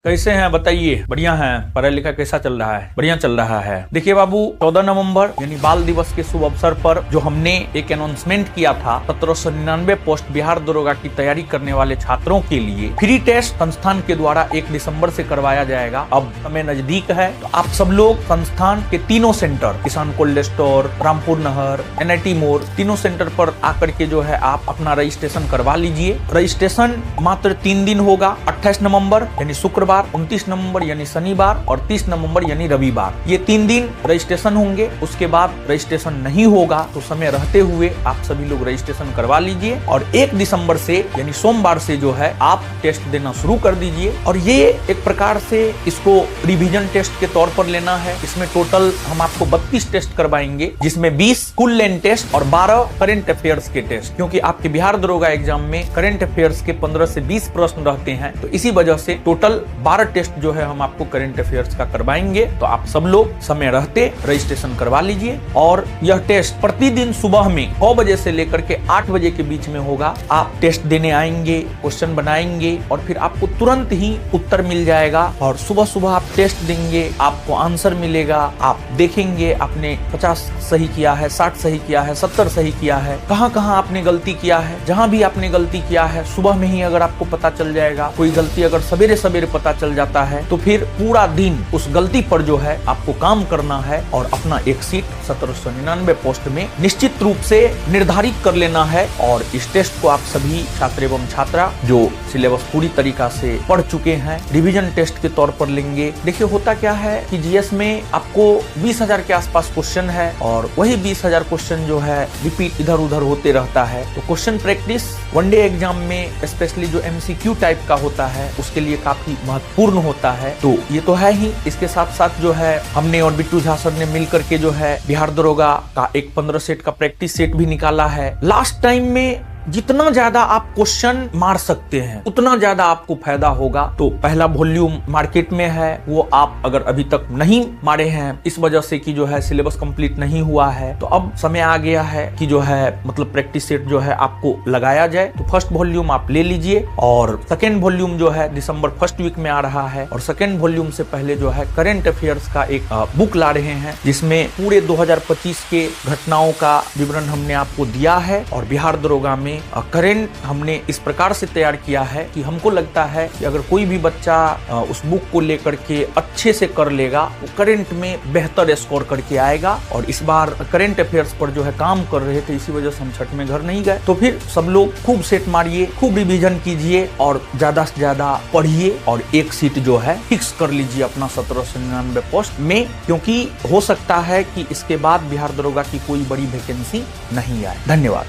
कैसे हैं बताइए। बढ़िया हैं। पढ़ाई लिखा कैसा चल रहा है? बढ़िया चल रहा है। देखिए बाबू, 14 नवंबर यानी बाल दिवस के शुभ अवसर पर जो हमने एक अनाउंसमेंट किया था 1799 पोस्ट बिहार दरोगा की तैयारी करने वाले छात्रों के लिए फ्री टेस्ट संस्थान के द्वारा 1 दिसंबर से करवाया जाएगा। अब समय नजदीक है तो आप सब लोग संस्थान के तीनों सेंटर, किसान कोल्ड स्टोर, रामपुर नहर, NIT मोड़, तीनों सेंटर पर आकर के जो है आप अपना रजिस्ट्रेशन करवा लीजिए। रजिस्ट्रेशन मात्र 3 दिन होगा। 28 नवंबर यानी शुक्रवार, 29 नवंबर यानी शनिवार और 30 नवंबर यानी रविवार, ये 3 दिन रजिस्ट्रेशन होंगे। उसके बाद रजिस्ट्रेशन नहीं होगा तो समय रहते हुए आप सभी लोग रजिस्ट्रेशन करवा लीजिए और 1 दिसंबर से यानी सोमवार से जो है आप टेस्ट देना शुरू कर दीजिए। और ये एक प्रकार से इसको रिवीजन टेस्ट के तौर पर लेना है। इसमें टोटल हम आपको 32 टेस्ट करवाएंगे, जिसमें 20 फुल लेंथ टेस्ट और 12 करंट अफेयर्स के टेस्ट, क्योंकि आपके बिहार दरोगा एग्जाम में करंट अफेयर्स के 15 से 20 प्रश्न रहते हैं, तो इसी वजह से टोटल 12 टेस्ट जो है हम आपको करंट अफेयर्स का करवाएंगे। तो आप सब लोग समय रहते रजिस्ट्रेशन करवा लीजिए। और यह टेस्ट प्रतिदिन सुबह में 9 बजे से लेकर के 8 बजे के बीच में होगा। आप टेस्ट देने आएंगे, क्वेश्चन बनाएंगे और फिर आपको तुरंत ही उत्तर मिल जाएगा। और सुबह सुबह आप टेस्ट देंगे, आपको आंसर मिलेगा। आप देखेंगे आपने 50 सही किया है, 60 सही किया है, 70 सही किया है, कहाँ कहाँ आपने गलती किया है। जहां भी आपने गलती किया है सुबह में ही अगर आपको पता चल जाएगा, कोई गलती अगर सवेरे सवेरे पता चल जाता है तो फिर पूरा दिन उस गलती पर जो है आपको काम करना है और अपना एक सीट 1799 पोस्ट में निश्चित रूप से निर्धारित कर लेना है। और इस टेस्ट को आप सभी छात्र एवं छात्रा जो सिलेबस पूरी तरीका से पढ़ चुके हैं रिवीजन टेस्ट के तौर पर लेंगे। देखिए होता क्या है कि GS में आपको 20,000 के आसपास क्वेश्चन है और वही 20,000 क्वेश्चन जो है रिपीट इधर उधर होते रहता है। तो क्वेश्चन प्रैक्टिस वनडे एग्जाम में स्पेशली जो MCQ टाइप का होता है उसके लिए काफी महत्वपूर्ण होता है। तो ये तो है ही। इसके साथ साथ जो है हमने और बिट्टू झा सर ने मिल करके जो है बिहार दरोगा का एक 15 सेट का प्रैक्टिस सेट भी निकाला है। लास्ट टाइम में जितना ज्यादा आप क्वेश्चन मार सकते हैं उतना ज्यादा आपको फायदा होगा। तो पहला वॉल्यूम मार्केट में है, वो आप अगर अभी तक नहीं मारे हैं इस वजह से कि जो है सिलेबस कंप्लीट नहीं हुआ है, तो अब समय आ गया है कि जो है मतलब प्रैक्टिस सेट जो है आपको लगाया जाए। तो फर्स्ट वॉल्यूम आप ले लीजिए और सेकेंड वॉल्यूम जो है दिसंबर फर्स्ट वीक में आ रहा है। और सेकेंड वॉल्यूम से पहले जो है करंट अफेयर्स का एक बुक ला रहे हैं जिसमें पूरे 2025 के घटनाओं का विवरण हमने आपको दिया है। और बिहार दरोगा में करंट हमने इस प्रकार से तैयार किया है कि हमको लगता है कि अगर कोई भी बच्चा उस बुक को लेकर के अच्छे से कर लेगा वो करंट में बेहतर स्कोर करके आएगा। और इस बार करंट अफेयर्स पर जो है काम कर रहे थे, इसी वजह से हम छठ में घर नहीं गए। तो फिर सब लोग खूब सेट मारिए, खूब रिवीजन कीजिए और ज्यादा से ज्यादा पढ़िए और एक सीट जो है फिक्स कर लीजिए अपना 1799 पोस्ट में, क्योंकि हो सकता है कि इसके बाद बिहार दरोगा की कोई बड़ी वैकेंसी नहीं आए। धन्यवाद।